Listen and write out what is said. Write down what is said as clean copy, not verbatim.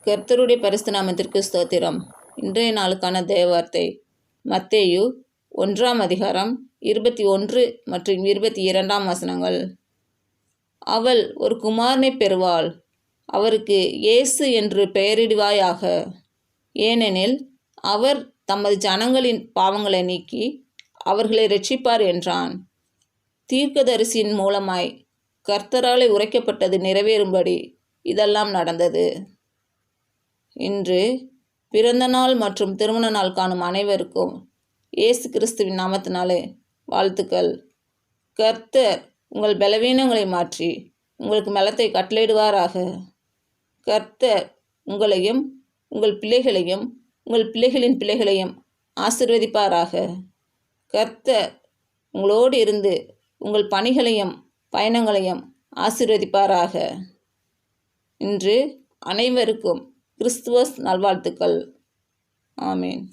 கர்த்தருடைய பரிசுத்த நாமத்திற்கு ஸ்தோத்திரம். இன்றைய நாளுக்கான தேவவார்த்தை மத்தேயு 1 அதிகாரம் 21 மற்றும் 22 வசனங்கள். அவள் ஒரு குமாரனை பெறுவாள், அவருக்கு இயேசு என்று பெயரிடுவாயாக. ஏனெனில் அவர் தமது ஜனங்களின் பாவங்களை நீக்கி அவர்களை இரட்சிப்பார் என்றான். தீர்க்கதரிசியின் மூலமாய் கர்த்தராலே உரைக்கப்பட்டது நிறைவேறும்படி இதெல்லாம் நடந்தது. இன்று பிறந்த நாள் மற்றும் திருமண நாள் காணும் அனைவருக்கும் இயேசு கிறிஸ்துவின் நாமத்தினாலே வாழ்த்துக்கள். கர்த்தர் உங்கள் பலவீனங்களை மாற்றி உங்களுக்கு பலத்தை கட்டளையிடுவாராக. கர்த்தர் உங்களையும் உங்கள் பிள்ளைகளையும் உங்கள் பிள்ளைகளின் பிள்ளைகளையும் ஆசீர்வதிப்பாராக. கர்த்தர் உங்களோடு இருந்து உங்கள் பணிகளையும் பயணங்களையும் ஆசீர்வதிப்பாராக. இன்று அனைவருக்கும் கிறிஸ்துமஸ் நல்வாழ்த்துக்கள். ஆமீன்.